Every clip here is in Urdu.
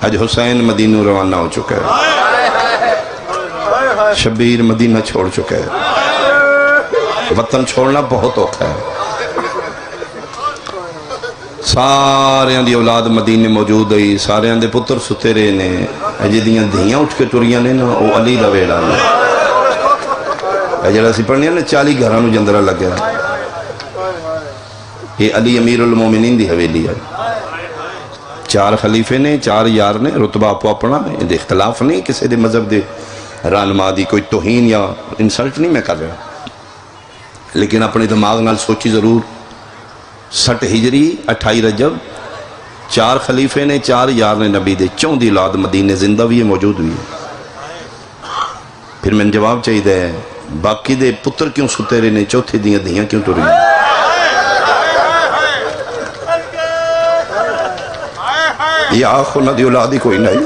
آج حسین مدینہ روانہ ہو چکا ہے، شبیر مدینہ چھوڑ چکا ہے۔ وطن چھوڑنا بہت اوکھا ہے۔ سارے دی اولاد مدینے موجود ہوئی، سارے دے پتر ستے رہے نے، اجے دیاں دھیاں اٹھ کے ٹریاں نے نا، وہ علی دا ویڑا نے۔ جڑا سی پڑھنے نا 40 گھرانوں جندرہ لگیا، یہ علی امیر المومنین دی حویلی ہے۔ 4 خلیفے نے، 4 یار نے، رتبہ آپ اپنا ہے، اختلاف نہیں کسی دے مذہب دے رہنما دی، کوئی توہین یا انسلٹ نہیں میں کر رہا، لیکن اپنے دماغ نال سوچی ضرور۔ 60 ہجری 28 رجب 4 خلیفے نے، 4 یار نے نبی دے، 14 اولاد مدینے زندہ بھی ہے، موجود بھی ہے۔ پھر میں جواب چاہیے دے باقی دے پتر کیوں ستے رہے نے، چوتھے دیاں دھیاں کیوں ٹری؟ یا آخ انہاں دی اولاد ہی کوئی نہیں،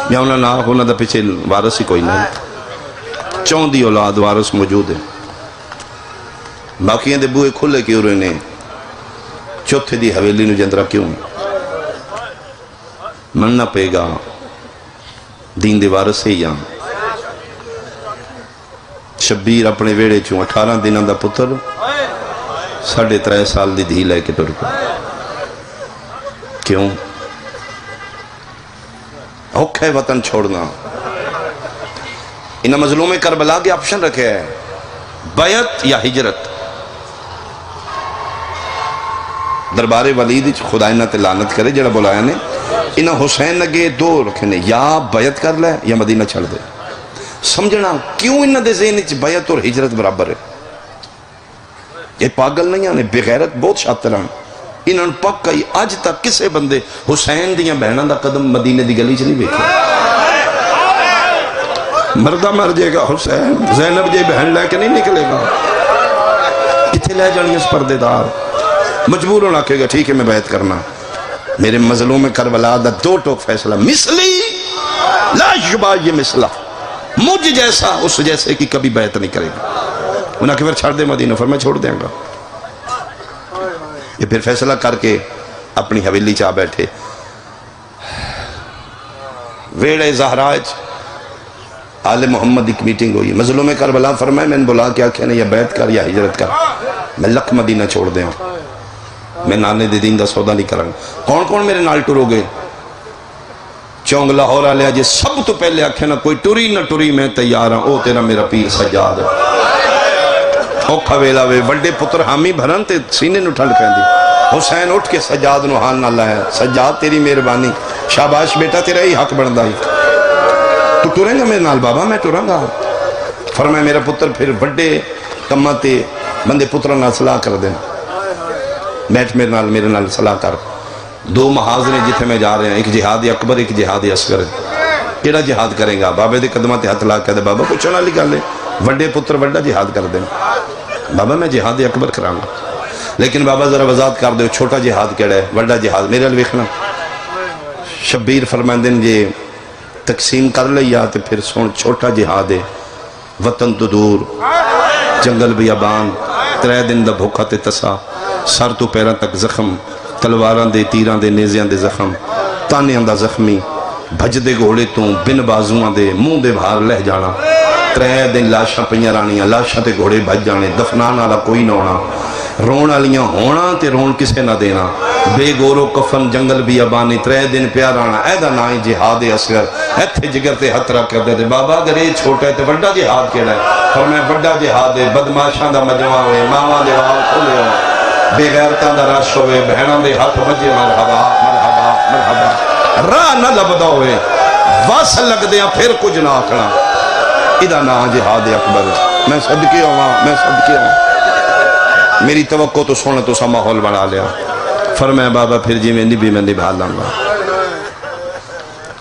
یا انہاں نہ آخ انہاں دا پیچھے وارث ہی کوئی نہیں، 14 اولاد وارث موجود ہے۔ باقی دے بوئے کھلے کیوں رہے نے، چوتھے دی حویلی نو جندرہ کیوں؟ مننا پے گا دین دے وارث سے یا شبیر اپنے ویڑے چوں 18 دنوں دا پتر 3.5 سال دی دھی لے کے ٹر پا۔ کیوں؟ اوکھے وطن چھوڑنا۔ انہاں مظلوم کربلا کے آپشن رکھے ہے، بیعت یا ہجرت۔ دربار ولید خدا انہاں تے لعنت کرے جڑا بلایا نے، انہاں حسین نگے 2 رکھے نے، یا بیعت کر لے یا مدینہ چھڑ دے۔ سمجھنا کیوں انہاں دے ذہن وچ بیعت اور ہجرت برابر ہے؟ یہ پاگل نہیں آنے، بغیرت بہت شاطران۔ انہاں پکا ہی آج تک کسے بندے حسین دیاں بہناں دا قدم مدینے دی گلی چ نہیں دیکھا۔ مردہ مر جائے گا حسین، زینب جے بہن لے کے نہیں نکلے گا، اتھے لے جانی اس پردے دار، مجبور ہونا کہے گا ٹھیک ہے میں بیعت کرنا۔ میرے مظلوم کربلا دا 2 ٹوک فیصلہ، مثلی لا یبا، یہ مثلہ مجھ جیسا اس جیسے کی کبھی بیعت نہیں کرے گا۔ انہاں کہ پھر چھڑ دے مدینہ، فرمایا چھوڑ دیں گا۔ یہ پھر فیصلہ کر کے اپنی حویلی چاہ بیٹھے۔ ویڑے زہراج آل محمد ایک میٹنگ ہوئی، مظلوم کربلا فرمائے میں نے بلا کے آکھے نہیں یا بیعت کر یا ہجرت کر، میں لکھ مدینہ چھوڑ دیں، میں نانے دے دین دا سودا نہیں کروں۔ کون کون میرے نال ٹرو گے؟ چونگ لاہور آلے آجے سب تو پہلے آکھے نا کوئی ٹری نہ ٹری میں تیار ہوں، او تیرا میرا پیر سجاد ہے۔ اوکھا ویلا وے بڑے پتر حامی بھرن تے سینے نو ٹھنڈ کہن دی۔ حسین اٹھ کے سجاد نو حال نہ لائے، سجاد تیری مہربانی، شاباش بیٹا تیرا ہی حق بڑھدا ہی، تو ٹریں گا میرے نال بابا؟ میں ٹریں گا۔ فرمایا میرا پتر پھر بڑے کماں تے بندے پتروں نال صلاح کر دیں، بیٹھ میرے نال صلاح کر۔ 2 محاذ نے جتھے میں جا رہے ہیں، ایک جہاد اکبر ایک جہاد اصغر ہے، کیڑا جہاد کریں گا؟ بابے دے قدمہ تے ہاتھ لا کے دے بابا پوچھنے والی گل ہے، بڑے پتر بڑا جہاد کر دیں، بابا میں جہاد اکبر کراں گا، لیکن بابا ذرا وضاحت کر دو چھوٹا جہاد کیڑا ہے، بڑا جہاد میرے ال ویکھنا۔ شبیر فرماندے نے جے تقسیم کر لیا تے پھر سن چھوٹا جہاد ہے، وطن تو دور، جنگل بیابان، 3 دن دا بھوکا تے تسا، سر تو پیران تک زخم، تلواراں دے تیراں دے نیزیاں دے زخم، تانیاں دا زخمی، بھج دے گھوڑے تو بن بازوان دے منہ دے بھار لہ جانا، 3 دن لاشاں پئیاں رانیاں، لاشاں تے گھوڑے بھج جانے، دفنان والا کوئی نہ ہونا، رون والیاں ہونا تے رون کسے نہ دینا، بے گورو کفن جنگل بیابانی، 3 دن پیار آنا، ایدہ نہ ہی جہاد اصغر، ایتھے جگر تے ہتھ رکھ کر دے بابا اگر یہ چھوٹا ہے تے بڑا جہاد کیڑا ہے؟ فرمایا بڑا جہاد ہے، بدماشاں دا مجمع ہوئے، ماواں دے وال کھلے ہوئے، بے غیرتاں دا رش ہوئے، بہناں دے ہاتھ بجے مرحبا مرحبا مرحبا، راہ نہ لبدا ہوئے، وس لگ دیاں پھر کچھ نہ آکھنا، ادھا نہ جہاد اکبر۔ میں صدقے ہوا، میں صدقے ہوا، میری توقع تو سونا تو سا ماحول بنا لیا۔ فرمایا بابا پھر جی میں نبی میں نبھا لوں گا۔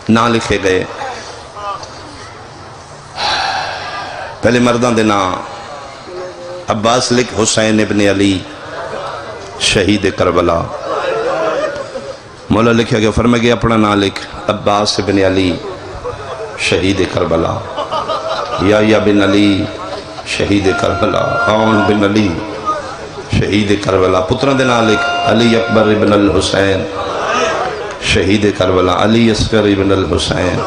نہ لکھے گئے، پہلے مردان دے نام عباس لکھ حسین ابن علی شہید کربلا، مولا لکھا گیا، فرمایا گیا اپنا نام لکھ عباس ابن علی شہید کربلا، یا بن علی شہید کربلا، عون بن علی شہید کربلا، پتران دے نام لکھ علی اکبر ابن الحسین شہید کربلا علی اصغر ابن الحسین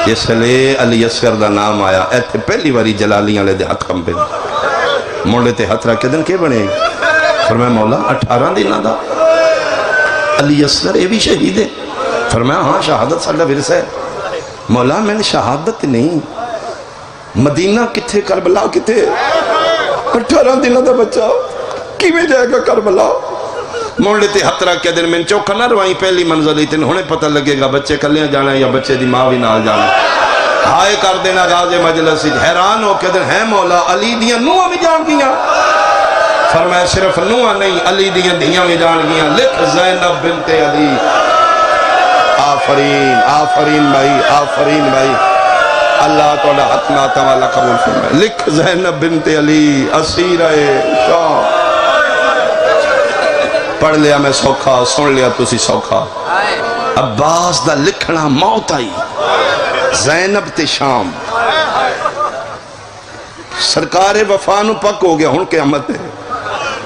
جس لئے علی اصغر دا نام آیا ایتھے پہلی باری جلالیاں لے دے ہاتھ کمپے موڑے تے ہاتھ رکھے دن کے بنے فرمایا مولا 18 دن دا علی اصغر اے بھی شہید ہے فرمایا ہاں شہادت صلی اللہ ورثہ ہے مولا میں نے شہادت نہیں مدینہ کتھے کربلا کتھے 18 دن دا بچہ کی میں جائے گا کربلا موڑے تے ہاتھ رکھے دن میں چوکھا نہ روائیں پہلی منزل ہی تن ہونے پتہ لگے گا بچے کلیاں جانا ہے یا بچے دی ماں بھی نال جانا ہائے کر دینا غاز مجلس حیران ہو کے دن ہے مولا علی دیاں نوہ بھی جان گیا فرمایا صرف نوہ نہیں علی دیاں دیاں بھی جان گیا لکھ زینب بنت علی آفرین آفرین بھائی آفرین بھائی اللہ تعالیٰ حتنا تعالیٰ قبول فرمائے لکھ زینب بنت علی اسیرہ شام پڑھ لیا میں سوکھا سن لیا تسی سوکھا عباس دا لکھنا موت آئی زینب تے شام سرکار وفانو پک ہو گیا ہن قیامت ہے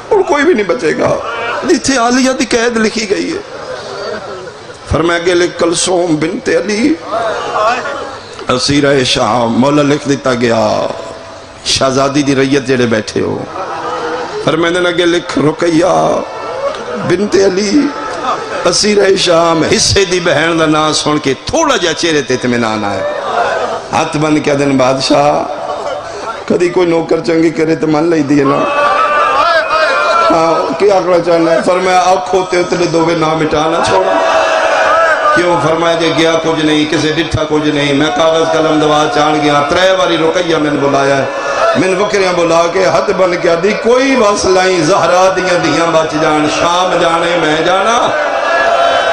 اور کوئی بھی نہیں بچے گا جتھے عالیہ دی قید لکھی گئی ہے فرمایا گیا لکھ کلثوم بنت علی اسیرہ شام مولا لکھ دیتا گیا شہزادی دی ریت جڑے بیٹھے ہو فرمایا گیا لکھ رقیہ بنت علی اسیرہ شام حصے دی بہن دا نام سن کے تھوڑا جا چہرے تے اطمینان آیا ہاتھ بند کیا دن بادشاہ کدی کوئی نوکر چنگی کرے تو من لئی دیئے نا ہاں کیا کرنا چاہنا ہے فرمایا آنکھ ہوتے اتنے دو بے نام مٹانا چھوڑا کیوں فرمایا کہ گیا کچھ نہیں کسے ڈٹھا کچھ نہیں میں کاغذ قلم دوا چان گیا 3 باری رقیہ میں نے بلایا ہے میں نے وکریاں بلا کے ہاتھ بن کیا دی کوئی بس لائیں زہرا دیاں دیاں بچ جان شام جانے میں جانا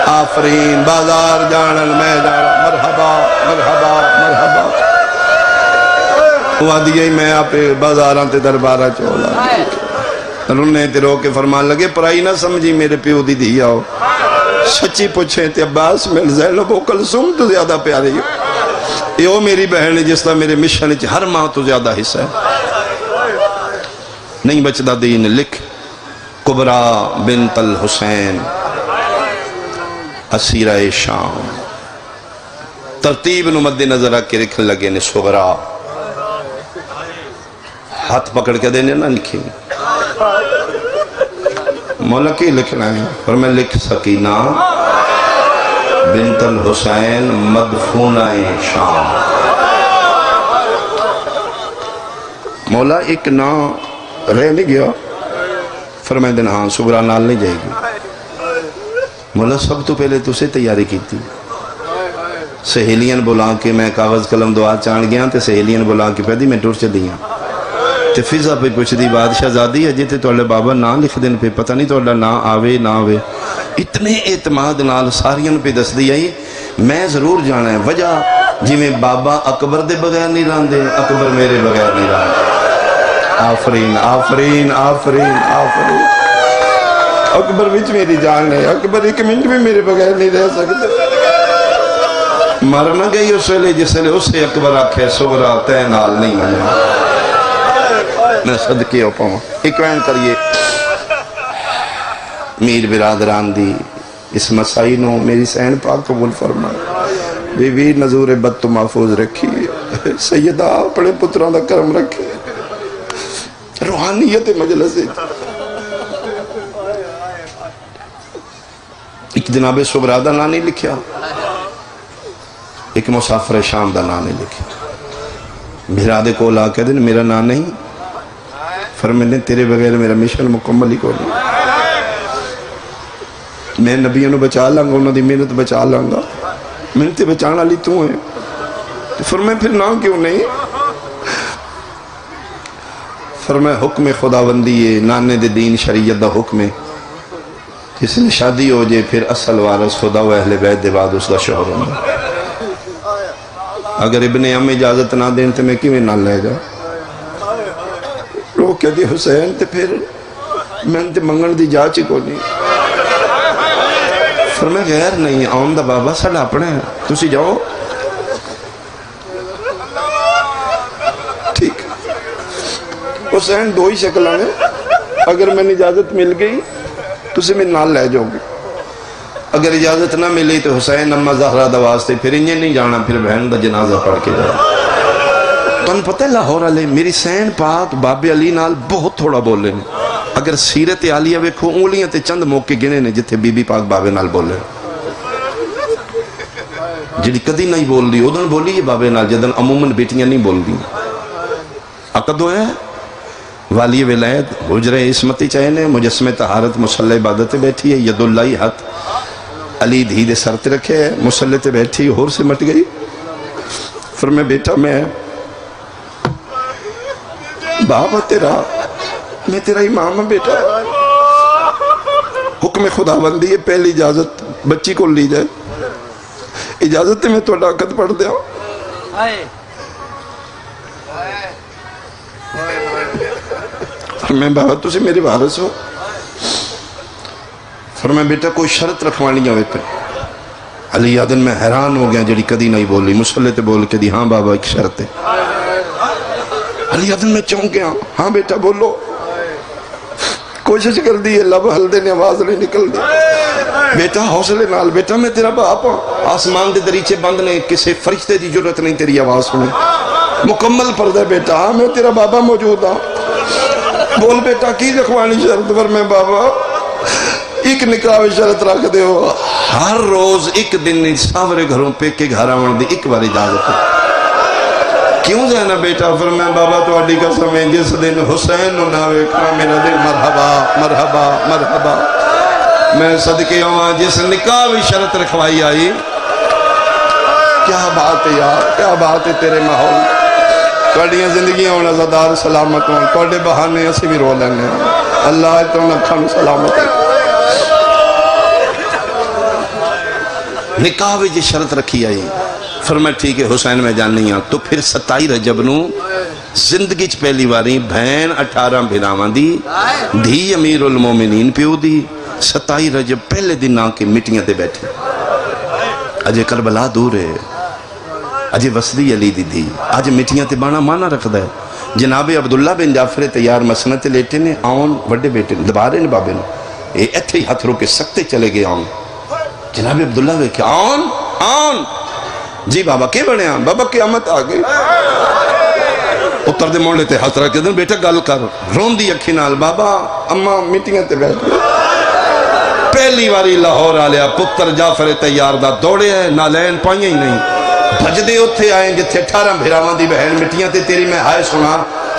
آفرین بازار جانا میں جانا مرحبا مرحبا مرحبا ہوا دیئے میں آپ بازاراں تے دربارہ چولا رونے تے رو کے فرمان لگے پرائی نہ سمجھی میرے پیو دی دیا ہو سچی پوچھیں تے عباس میں زینب و کلثوم تو زیادہ پیاری ہو یہ وہ میری بہن ہے جس طرح میرے مشن ہر ماں تو زیادہ حصہ ہے نہیں بچدہ دین لکھ کبرا بنت الحسین اسیرہ شام ترتیب نو مد نظر کے لکھن لگے نے صغرا ہاتھ پکڑ کے دینے نہ لکھی مولا کی لکھنا ہے اور میں لکھ سکینہ بنت الحسین مدفونہ شام مولا ایک نا رہ نہیں گیا فرمائے دن ہاں صغرا نال نہیں جائے گی مولا سب تو پہلے تو سے تیاری کی تھی سہیلیاں بلا کے میں کاغذ قلم دعا چان گیا تے سہیلیاں بلا کے پہ دی میں ٹور چلی ہوں تے فضا پہ پوچھ دی بادشاہ زادی ہے جیتے توڑے بابا نا لکھ دن پہ پتہ نہیں توڑا نا آوے نا آوے اتنے اعتماد نال ساریاں پہ دس دی آئی میں ضرور جانا ہے وجہ جی میں بابا اکبر دے بغیر نہیں ران دے اکبر میرے بغیر نہیں ران دے آفرین آفرین آفرین آفرین اکبر وچ میری جان ہے اکبر ایک منٹ میں میرے بغیر نہیں رہ سکتے مرنا گئی اس ویلے جس ویلے اسے اکبر آکھے صغرا تے نال نہیں مانا میں صدقے ہو پاؤں ایک وین کریے میر برادران دی اس مسائی نو میری سین پاک قبول فرمائے بی بی نظور بد تو محفوظ رکھی سیدہ اپنے پتران دا کرم رکھے روحانیت مجلس ایک جناب صغرا دا نام نہیں لکھیا ایک مسافر شام دا نام نہیں لکھیا بھرادے کو لا کے دن میرا نام نہیں فرمانے تیرے بغیر میرا مشن مکمل ہی کو نہیں میں نبیوں نے بچا لانگا انہوں دی محنت بچا لانگا محنت بچانا لی تو ہے فرمائے پھر نام کیوں نہیں فرمائے حکم خداوندی ہے نانے دے دین شریعت دا حکم ہے جس نے شادی ہو جائے پھر اصل وارث خدا و اہل بیت دے بعد اس دا شوہر ہونا اگر ابن ام اجازت نہ دیں تو میں کیوں نہ لے جا لوگ کہتے حسین تے پھر میں تے منگن دی جا چی کو نہیں فرمائے غیر نہیں آن دا بابا ساڑھا اپنے تسی جاؤ ٹھیک حسین دو ہی شکل آنے اگر میں نے اجازت مل گئی تسی میں نال لے جاؤ گی اگر اجازت نہ ملی تو حسین اما زہرا دا واسطے پھر انہیں نہیں جانا، پھر بہن دا جنازہ پڑھ کے جانا۔ تو پتہ ہے لاہور والے میری سین پاک بابے علی نال بہت تھوڑا بولے نے، اگر سیرت عالیہ ویکھو انگلیاں تے چند موقع گنے نے جتھے بی بی پاک بابے نال بولے، جڑی کدی نہیں بول دی ادھر بولی یہ بابے نال جدن عموماً بیٹیاں نہیں بول دی۔ عقد ہویا ہے والی ولایت حجرہ عصمتی چاہیے مجسمہ طہارت مصلی عبادت بیٹھی ہے، ید اللہ ہاتھ علی دھی دے سر تے رکھے ہے، مصلی تے بیٹھی ہور سے مٹ گئی، فرمایا بیٹا میں بابا تیرا، میں تیرا امام ہوں بیٹا، حکم خدا بندی ہے، پہلی اجازت بچی کو لی جائے، اجازت میں تو عقد پڑھ دیا۔ فرمایا بابا تسی میری وارث ہو؟ فرمایا بیٹا کوئی شرط رکھوانی ہوئے پہ؟ علی آدن میں حیران ہو گیا جڑی کدی نہیں بولی، مصلی تے بول کے دی ہاں بابا ایک شرط ہے۔ علی آدن میں چونک گیا، ہاں بیٹا بولو۔ کوشش کر دی لب ہل دینے آواز نہیں نکل دی۔ بیٹا حوصلے نال، بیٹا میں تیرا باپ ہوں، آسمان دے دریچے بند نے، کسی فرشتے دی ضرورت نہیں تیری آواز سنی، مکمل پردہ بیٹا، ہاں میں تیرا بابا موجود ہوں، بول بیٹا کی رکھوانی شرط؟ پر میں بابا ایک نکاح شرط رکھ دے ہو، ہر روز ایک دن ساورے گھروں پہ کے گھر آون دی ایک بار اجازت ہے۔ کیوں جانا بیٹا؟ فرمایا بابا تو اڈی قسم ہے جس دن حسین نو نہ ویکھا میرا دل مرحبا مرحبا مرحبا، میں صدقے ہوں جس نکاح بھی شرط رکھوائی آئی۔ کیا بات ہے یار، کیا بات ہے تیرے ماحول، توڑیاں زندگیاں ہونا زدار سلامت ہوں، توڑے بہانے اسی بھی رو لینے ہیں، اللہ تو نکھا میں سلامت ہے۔ نکاح بھی جی شرط رکھی آئی، فرمایا ٹھیک ہے حسین میں جاننی ہوں۔ تو پھر 27 رجب نو زندگی چ پہلی باری بہن 18 بھراواں دی دھی امیر المومنین پیو دی 27 رجب پہلے دن آ کے مٹیاں تے بیٹھے، اجے کربلا دور ہے، اجے وسدی علی دی دی، اج مٹیاں تے بانا مانا رکھ دا ہے۔ جناب عبداللہ بن جعفر تیار مسنت لیٹے نے، آن وڈے بیٹے نے دبارے نے بابے نے، اے ایتھے ہی ہتھ رو کے سکتے چلے گئے آن۔ جناب عبداللہ نے کہا آن آن، جی بابا کے بڑے ہیں؟ بابا قیامت آ گئی۔ اتر دے موڑے تے ہاتھ رکھ دیں، بیٹا گل کر، رون دی اکھی نال، بابا اماں مٹیاں تے بیٹھ گئے۔ پہلی واری لاہور آلیا پتر جعفر تیار دا دوڑے ہے، نالین پائیں ہی نہیں، بھجدے اتھے آئیں جتھے 18 بھراواں دی بہن مٹیاں تے تیری میں ہائے سنا،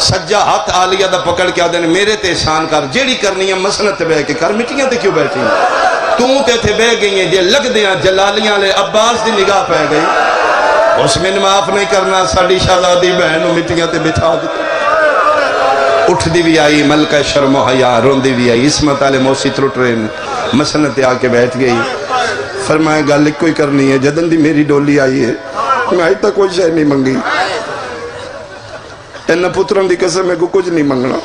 سجا ہاتھ آلیا دا پکڑ کے آدھے میرے تے احسان کر، جیڑی کرنی ہے مسنت تے بہ کے کر، مٹیاں تے کیوں بیٹھی تو تے تھے بہ گئی ہیں، جے لگ دیاں جلالیاں لے عباس دی نگاہ پہ گئی، اس میں معاف نہیں کرنا، ساڑی شہزادی بہنوں مٹیاں تے بٹھا دیتے۔ اٹھ دی بھی آئی ملکہ شرم و حیا، رون دی بھی آئی، عصمت والے موسی ترٹ رہے مسنت آ کے بیٹھ گئی۔ فرمایا گل کوئی کرنی ہے، جدن دی میری ڈولی آئی ہے میں آئی تک کوئی شے نہیں منگی، انہا پتروں دی قسم میں کو کچھ نہیں منگنا،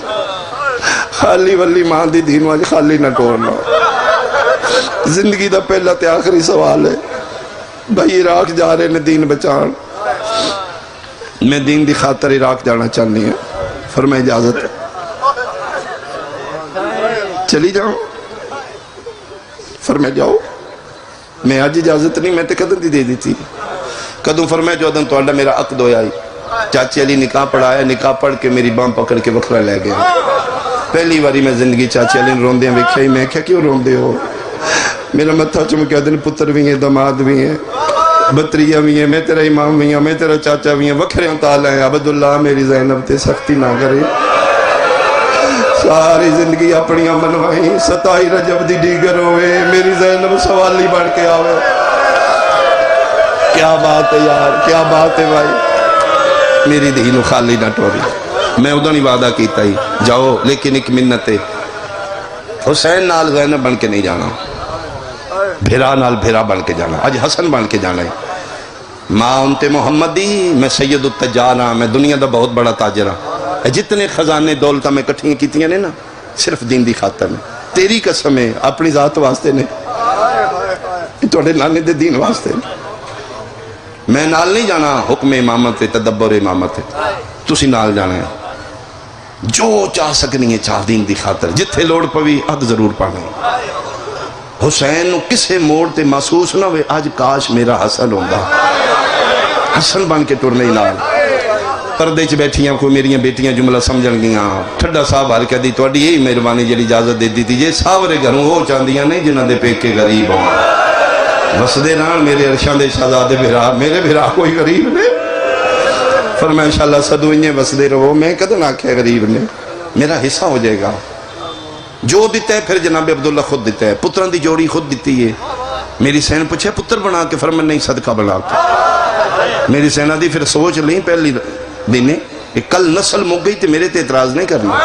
خالی ولی ماں دی دین والی خالی نہ ٹورنا۔ زندگی دا پہلا تے آخری سوال ہے، بھائی عراق جا رہے نے دین بچان، میں دین دی خاطر عراق جانا چاہنی ہے، فرمایا اجازت ہے، چلی جاؤں؟ فرمایا جاؤ، میں آج اجازت نہیں، میں تے قدم دی دے دی تھی، قدم فرمایا جو ادن تو اللہ میرا عقد ہویا ہی، چاچی علی نکاح پڑھایا، نکاح پڑھ کے میری بام پکڑ کے وکھرا لے گیا۔ پہلی باری میں زندگی چاچی علی روندے ہیں ویکھیا ہی، میں کیا کیوں روندے ہو؟ میرا متھا چمکیا دن پتر بھی ہیں، دماد بھی ہیں، بطریہ بھی ہیں، میں تیرا امام بھی ہیں، میں تیرا چاچا بھی ہیں، وکھرے تعالیٰ ہیں، عبداللہ میری زینب تے سختی نہ کرے، ساری زندگی اپنی منوائی، 27 رجب دی دیگر ہوئے، میری زینب سوالی بڑھ کے آوے۔ کیا بات ہے یار، کیا بات ہے بھائی، میری دینو خالی نہ ٹوری۔ میں ادھا نہیں وعدہ کیتا ہی جاؤ، لیکن ایک منت ہے، حسین نال زینب بن کے نہیں جانا، بھیرا نال بھیرا بن کے جانا، آج حسن بن کے جانا ہے۔ ماں انتے محمدی، میں سید التجار ہاں، میں دنیا دا بہت بڑا تاجر ہاں، جتنے خزانے دولتہ میں کٹھیں کیتیاں نے نا، صرف دین دی خاطر میں، تیری قسم ہے اپنی ذات واسطے نے، توڑے نانے دے دین واسطے نے، میں نال نہیں جانا، حکم امامت ہے، تدبر امامت ہے، تسی نال جانا ہے، جو چاہ سکنی ہے چاہ دین دی خاطر، جتھے لوڑ پوی حد ضرور پانا ہے۔ حسین نو کسے موڑ تے محسوس نہ ہوئے آج کاش میرا حسن ہوندہ، حسن بن کے ٹرنے نال پردے چ بیٹھیاں کوئی میریاں بیٹیاں جملہ سمجھن گیاں ٹھڈا صاحب ہر کہہ دی توڑی یہی مہربانی جڑی اجازت دے دی تھی جے ساورے گھروں ہو چاندیاں نہیں جنہاں دے پیکے غریب ہوں وسدے رہن میرے عرشان دے شہزادے بھرا میرے بھرا کوئی غریب نے فرمایا انشاءاللہ صدو انہیں وسدے رہو میں کدن آکھے غریب نے میرا حصہ ہو جائے گا جو دیتا ہے پھر جناب عبداللہ خود دیتا ہے پتران دی جوڑی خود دیتی ہے میری سین پوچھے پتر بنا کے فرمان نہیں صدقہ بنا کے میری سینہ دی پھر سوچ لیں پہلی دینے کہ کل نسل مک گئی تو میرے تے اعتراض نہیں کرنا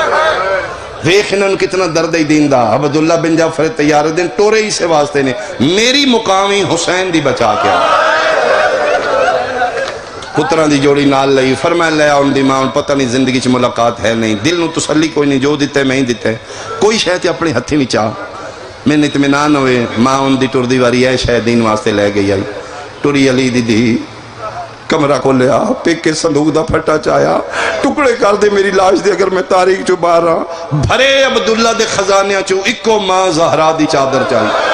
ویخ انہوں کتنا درد دین دا عبداللہ بن جعفر تیار دن ٹورے ہی سے واسطے نے میری مقامی حسین دی بچا کیا پتران دی جوڑی نال لئی فرمائے لے آن دی ماں پتہ نہیں زندگی چھ ملاقات ہے نہیں دل نو تسلی کوئی نہیں جو دیتے میں ہی دیتے کوئی شاید اپنے ہتھی نہیں چاہ میں نے اطمینان ہوئے ماں ان دی ٹور دی واری ہے شاید دین واسطے لے گئی آئی ٹوری علی دی دی کمرہ کو لیا پیکے صندوق دا پھٹا چایا ٹکڑے کر دے میری لاش دے اگر میں تاریخ چو باہر رہا بھرے عبداللہ دے خزانیاں چو اکو ماں زہرا دی چادر چاہی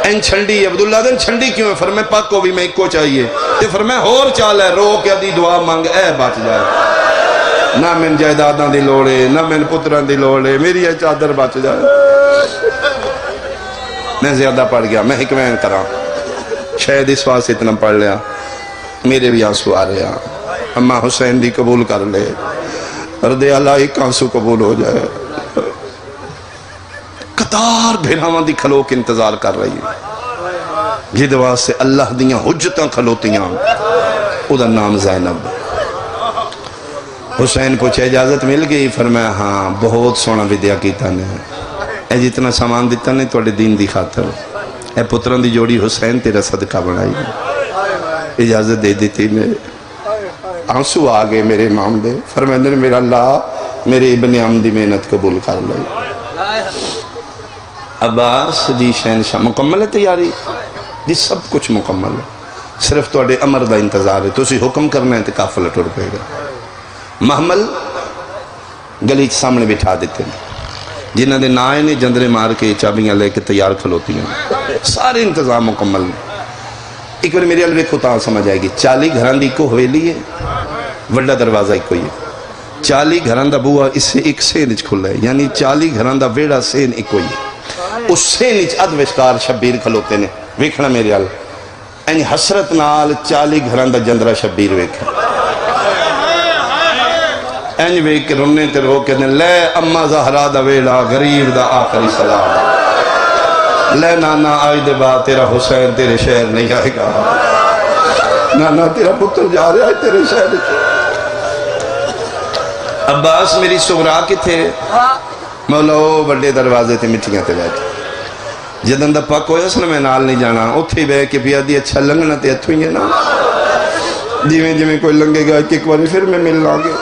این چھنڈی عبداللہ دن چھنڈی کیوں ہے فرمائے پاک کو بھی میں ایک کو چاہیے تے فرمائے ہور چال ہے رو کیا دی دعا مانگ اے بچ جائے نہ من جائداداں دی لوڑے نہ من پتران دی لوڑے میری یہ چادر بچ جائے میں زیادہ پڑھ گیا میں حکمین کرا شاید اس واسطے اتنا پڑھ لیا میرے بھی آنسو آ رہے ہیں اماں حسین دی قبول کر لے رضی اللہ ایک آنسو قبول ہو جائے قطار بھیراوان دی کھلوک انتظار کر رہی ہے جد واسطے اللہ دیاں حجتاں کھلوتیاں او دا نام زینب حسین پوچھے اجازت مل گئی فرمایا ہاں بہت سونا ودیا کیتا نے اے جتنا سامان دیتا نے توڑے دین دی خاطر اے پتران دی جوڑی حسین تیرا صدقہ بڑھائی اجازت دے دیتی میں آنسو آگے میرے امام دے فرمائے میرا اللہ میرے ابن عمدی محنت قبول کر لئی عباس جی شہنشاہ مکمل ہے تیاری جی سب کچھ مکمل ہے صرف توڑے امر دا انتظار ہے تو اسی حکم کرنا ہے تو کافلہ ٹوڑ پے گا محمل گلی سامنے بٹھا دیتے ہیں جنہاں دے نائے نے جندرے مار کے چابیاں لے کے تیار کھلوتی ہیں سارے انتظام مکمل ہیں ایک بار میری الوے کو تاں سمجھ آئے گی 40 گھران دی کو ہوئے لیے وڈا دروازہ ایک کوئی ہے 40 گھران دا بوا اس سے ایک سین اچ کھل ہے یعنی 40 گھران دا ویڑا سین ایک کوئی ہے اس سین اچ ادوشکار شبیر کھلوتے نے ویکھنا میرے ال اینی حسرت نال 40 گھران دا جندرہ شبیر ویکھا اینی ویک رنے تے رو کے لے اما زہرا دا ویڑا غریب دا آخری سلام لے نانا آئی دے بعد تیرا حسین تیرے شہر نہیں آئے گا نانا تیرا پتر جا رہا ہے تیرے شہر عباس میری سغرا کی تھے مولا او بڑے دروازے تھے مٹھیاں تے بیٹھے جدن دا پاک ہویا سن میں نال نہیں جانا اتھے بے کے پیا دی اچھا لنگنا تے اتھو ہی ہے نا جیویں کوئی لنگے گا ایک باری پھر میں مل لانگے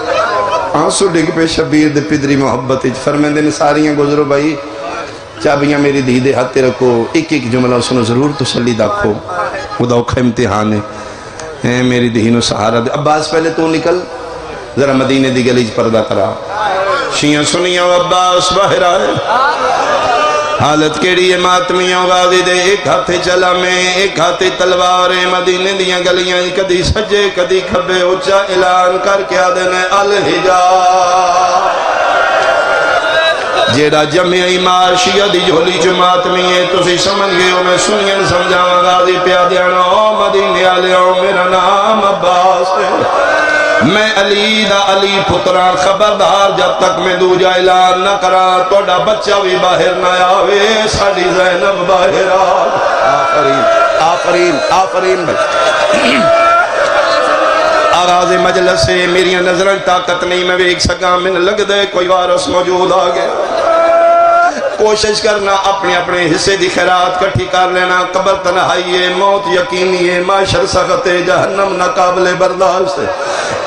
آنسو ڈگ پہ شبیر دے پدری محبت فرمیندے نے ساریاں گزرو بھائی چابیاں میری دی دے ہاتھ رکھو ایک ایک جملہ سنو ضرور تسلی داکھو خدا اوکھا امتحان ہے میری دہینو سہارا دے عباس پہلے تو نکل ذرا مدینے دی گلیج پردہ کرا شیعہ سنیاں عباس باہر آئے حالت کیڑی ہے ماتمیاں غازی دے ایک ہاتھے چلا میں ایک ہاتھے تلواریں مدینے دیاں گلیاں کدی سجے کدی کھبے اچھا اعلان کر کے آدھنے الحجاب جیڑا جمعی معاشیہ دی جھولی جو ماتمی ہے تسی سمجھ گئے ہو میں سنین سمجھاواں غازی پیادیانا او مدینے آلے او میرا نام عباس ہے میں علی دا علی پتران خبردار جب تک میں دو جا اعلان نہ کرا توڑا بچہ بھی باہر نہ آوے ساڑی زینب باہر آفرین آفرین آفرین بچہ آغاز مجلس سے میری نظریں طاقت نہیں میں ایک سکا میں لگ دے کوئی وارث موجود آگے کوشش کرنا اپنے اپنے حصے دی خیرات کٹھی کر لینا قبر تنہائی ہے موت یقینی ہے معاشر سخت ہے جہنم ناقابل برداشت ہے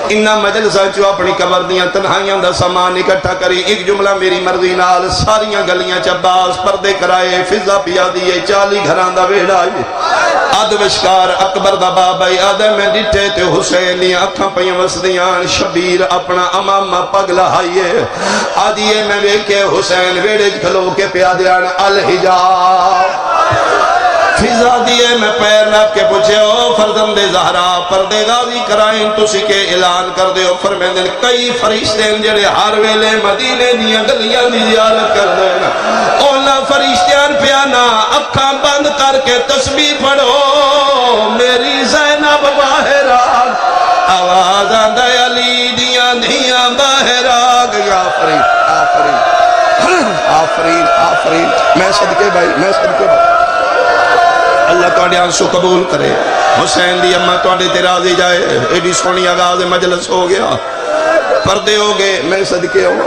انہاں مجلساں چوں اپنی قبر دیاں تنہائیاں دا سامان اکٹھا کری ایک جملہ میری مرضی نال ساریاں گلیاں چ عباس پردے کرائے فضا پیا دیے 40 گھراں دا ویڑا اد وشکار اکبر دا بابا آدھے میں ڈٹھے تے حسین دیاں اکھاں پیاں وسدیاں شبیر اپنا امامہ پگ لہائیے آدھیے میں ویکھے حسین ویڑے کھلو کے پیا دیان الحجاب فضا دیے میں پیر ناپ کے پوچھے او فرزند زہرا پردے غازی کرائیں تسی کے اعلان کر دے او فرمیندن کئی فرشتے جڑے ہر ویلے مدینے دیاں گلیاں دی زیارت کر دینا اونا فرشتیان پیانا اکھاں بند کر کے تسبیح پڑھو میری زینب باہر آگ آواز آندہ علی دیاں دیاں باہر آگ یا آفرین آفرین آفرین آفرین میں صدقے بھائی اللہ توڑے آنسو قبول کرے حسین دی اممہ توڑے تے راضی جائے ایڈی سونی آغاز مجلس ہو گیا پردے ہو گئے میں صدقے ہوں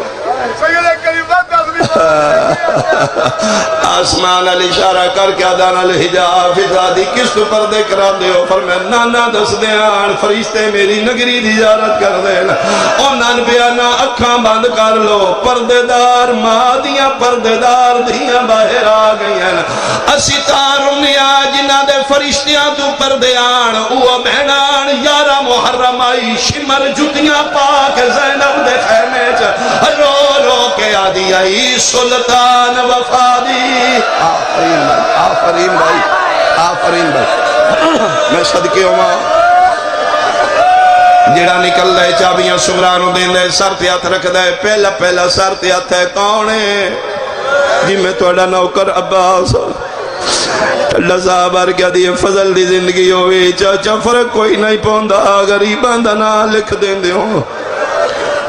آسمان علی اشارہ کر کے آدان الحجاب فضا دی کس تو پردے کرا دے ہو فرمائے نانا دس دیان فرشتے میری نگری دی زیارت کر دینا او نان بیانا اکھاں بند کر لو پردے دار ماں دیاں پردے دار دیاں باہر آ گئی ہیں اسی تارنیا جنہ دے فرشتیاں تو پردے آن اوہ بہنان یارہ محرم آئی شمر جتیاں پاک زینب دے خیمے چا رو رو کے آدھی آئی سلطان وفادی آفرین بھائی آفرین بھائی میں صدقے ہوں جڑا نکل دے چابیاں سغرانوں دیں دے سر تے ہاتھ رکھ دے پہلا سر تے ہاتھ ہے کون ہے جی میں توڑا نوکر عباس اللہ صاحب آر کیا دیئے فضل دی زندگی ہوئی چاچا فرق کوئی نہیں پوندا غریبان دا نا لکھ دیں دے ہوں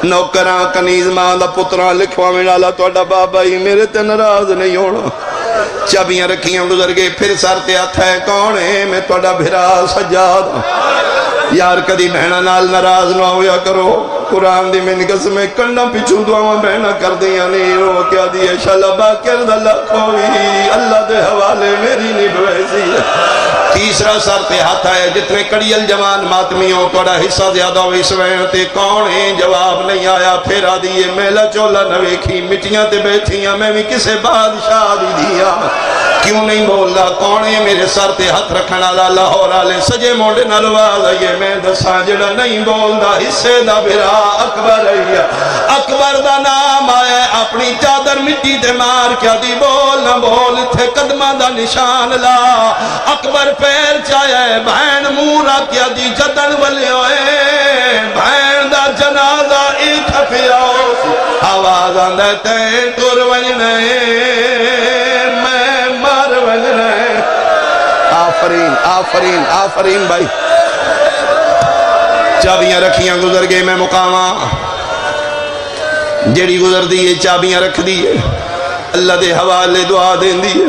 نوکران کنیز ماں دا پتران لکھوا میں ڈالا توڑا بابا ہی میرے تے ناراض نہیں ہونا چابیاں رکھیاں گزر گئے پھر سر تے ہاتھ ہے کون ہے میں توڑا بھرا سجاد یار کدی بہنا نال ناراض نہ ہویا کرو قرآن دی میں نکس میں کنڈا پیچھوں دعاواں بہنا کر دیا نہیں رو کیا دیئے شلبہ کرد اللہ کوئی اللہ دے حوالے میری نبویسی تیسرا سر تے ہاتھ ہے جتنے کڑیل جوان ماتمیوں توڑا حصہ زیادہ ہوئی سوین تے کون ہے جواب نہیں آیا پھر آدھیے میلا چولا نویکھی مٹیاں تے بیٹھیاں میں بھی کسے بادشاہ دی دیا کیوں نہیں بولنا کون ہے میرے سر تے ہاتھ رکھنا لاہور آلے سجے موڑے نلواز آئیے میں دساں جڑا نہیں بولنا حصے دا بھرا اکبر آئیے اکبر دا نام آئے اپنی چادر مٹی تے مار کیا دی بول نہ بول تھے قدمہ دا نشان لا اکبر پیر چاہے بہن مورا کیا دی جدن والے ہوئے بہن دا جنازہ ایک پھیاؤ آواز آندہ تین تور ونجنے میں مار ونجنے آفرین آفرین آفرین بھائی چابیاں رکھیاں گزر گئے میں مقامہ جڑی گزر دیئے چابیاں رکھ دیئے اللہ دے حوالے دعا دین دیئے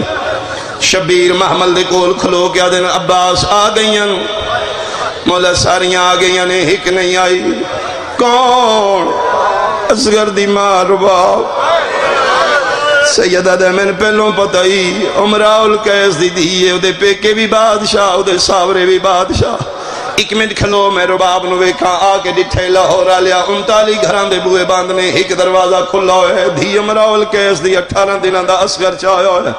شبیر محمل دے کول کھلو کیا دن عباس آ گئیاں مولا ساریاں آ گئیاں نے ہک نہیں آئی کون اصغر دی ماں رباب سیدہ دے میں نے پہلوں پتائی عمرہ القیس دی دیئے او دے پیکے بھی بادشاہ او دے ساورے بھی بادشاہ ایک منٹ کھلو میں رباب نوے کھاں آکے ڈٹھے لاہور آلیا 39 گھران دے بوئے باندنے ایک دروازہ کھلا ہوئے دھی امرہ القیس دی 18 دنوں دا اصغر چاہیا ہوئے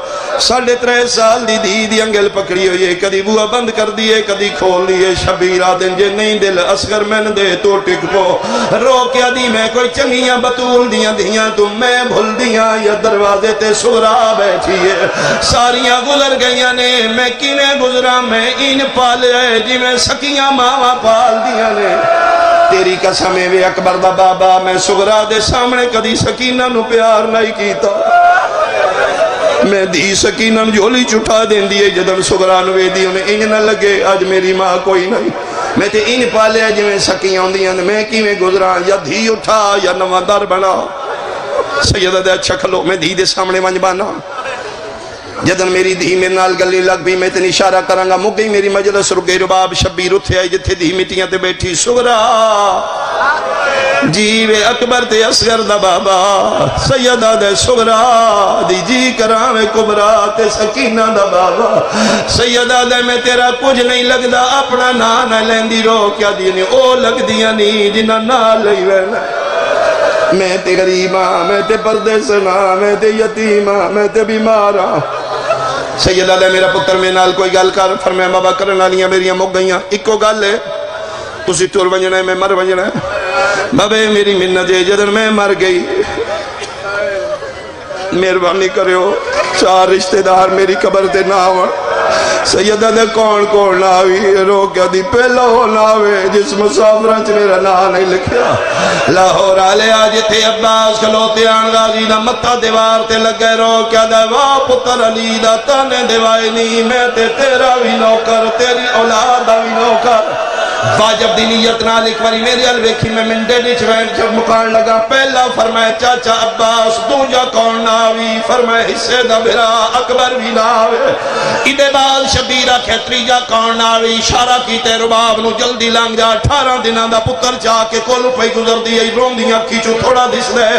3.5 سال دی انگل پکڑی ہوئے کدی بوئے بند کر دیئے کدی کھول دیئے شبیرہ دن جے نہیں دل اصغر میں دے تو ٹک پو رو کیا دی میں کوئی چنگیاں بطول دیاں تم میں بھول دیاں یا دروازے تے سغرا بیٹھیے ساریاں گزر گئیاں نے میں کینے گزرا میں ان پالے جی میں سکیاں ماما پال دیا نے تیری قسمیں وے اکبر دا بابا میں سغرا دے سامنے کدی سکینہ نو پیار نہیں کیتا میں دی سکینہ جھولی چٹھا دین دیئے جدن سغرا نوے دی انہیں انج نہ لگے آج میری ماں کوئی نہیں میں تے ان پالے جی میں سکیاں دیاں میں کی میں گزرا یا دھی اٹھا یا نواندار بنا سیدہ دے اچھا کھلو میں دھی دے سامنے ونج بانا جدن میری دھی میرے نال گلی لگ بھی میں تین اشارہ کرانگا مک گئی میری مجلس رک گئی رباب شبیر اتھے آئی جتھے دھی مٹیاں تے بیٹھی سغرا جیوے اکبر تے اصغر دا بابا سیدہ دے صغرا دی جی کراوے کبرا تے سکینہ دا بابا سیدہ دے میں تیرا کچھ نہیں لگدا اپنا نا نہ لیندی رو کیا دینے او لگ دیا نہیں جنہ نا لئی وینا میں تے غریب ہاں میں تے پردیس ہاں میں تے یتیم ہاں میں تے بیمار ہاں سیدہ دے میرا پتر میں نال کوئی گل کر فرمایا بابا کرن والیاں میریاں مک گئیاں اکو گل ہے تسی ٹر ونجنا ہے میں مر ونجنا ہے بابے میری منت ہے جدن میں مر گئی مہربانی کریو 4 رشتہ دار میری قبر تے نہ آون سیدہ دے کون کون ناوی رو کیا دی پہلا ہو ناوے جس مسافران چ میرا نا نہیں لکھیا لاہور آلے آج تھے عباس کھلوتے آن غازی دا متہ دیوار تے لگے رو کیا دا واہ پتر علی دا تانے دیوائی نہیں میں تے تیرا بھی نوکر تیری اولاد دا بھی نوکر واجب دی نیت نہ لکھ وری میری الویکھی میں منڈے نیچ وین جب مکان لگا پہلا فرمائے چاچا عباس دوجا کون ناوی فرمائے حصے دا بھرا اکبر بھی ناوے ادے بعد شبیرہ کھیتری جا کون ناوی اشارہ کیتے رباب نو جلدی لنگ جا 18 دنان دا پتر چاہ کے کول پہ گزر دی رون دیاں کھیچو تھوڑا دس دے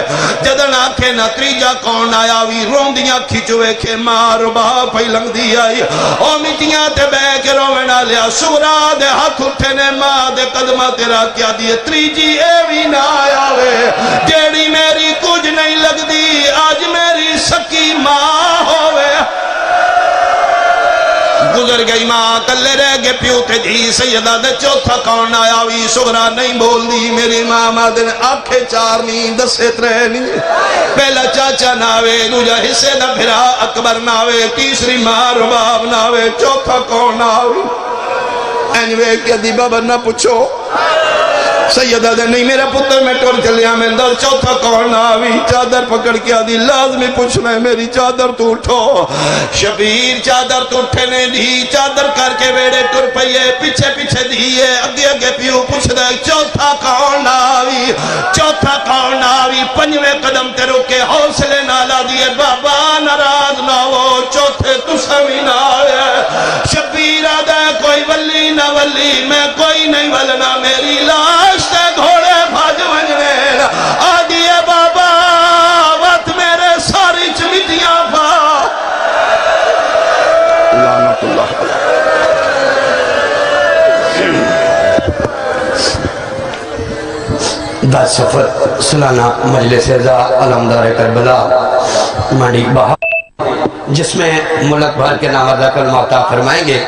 جدن آنکھیں نہ تریجا کون آیاوی رون دیاں کھیچو ایکھے ماں رباب پہ لنگ دی آئی او میٹیاں تے بے کے روینا لیا سورا دے ہاتھ اٹھے نے ماں دے قدمہ تیرا کیا دیئے تریجی اے بھی نہ آیا وے جیڑی میری کچھ نہیں لگ دی آج میری سکی ماں ہوئے گزر گئی ماں کلے رہ گے پیوتے جی سیدہ دے چوتھا کون آیا وی سغرا نہیں بول دی میری ماں مادن آنکھیں 4 نہیں 10 3 نہیں پہلا چاچا ناوے دوجا حصے دا بھرا اکبر ناوے تیسری ماں رباب ناوے چوتھا کون ناوے اینوے کیا دی بابا نہ پوچھو سیدہ دے نہیں میرا پتر میں ٹور چلیا میں اندر چوتھا کون آوی چادر پکڑ کیا دی لازمی پوچھنا ہے میری چادر تو اٹھو شبیر چادر تو اٹھے نے دی چادر کر کے ویڑے ٹور پئیے پیچھے پیچھے دیئے اگے اگے پیو پوچھ دے چوتھا کون آوی چوتھا کون آوی 5ویں قدم تے روکے حوصلے نالا دیئے بابا ناراض نہ ہو چوتھے تو سمی نہ آئے شبیر آدھے کوئی ولی نہ ولی میں کوئی نہیں ولنا میری لاش تے گھوڑے بھاج ونجنے آدھیے بابا وقت میرے ساری چمیتیاں پا لعنت اللہ دا سفر سلانہ مجلس رضا علمدار کربلا مانڈی بہا جس میں ملک بھر کے نامردہ کلمہ عطا فرمائیں گے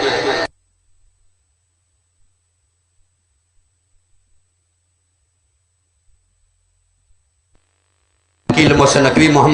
وکیل محسن نقوی محمد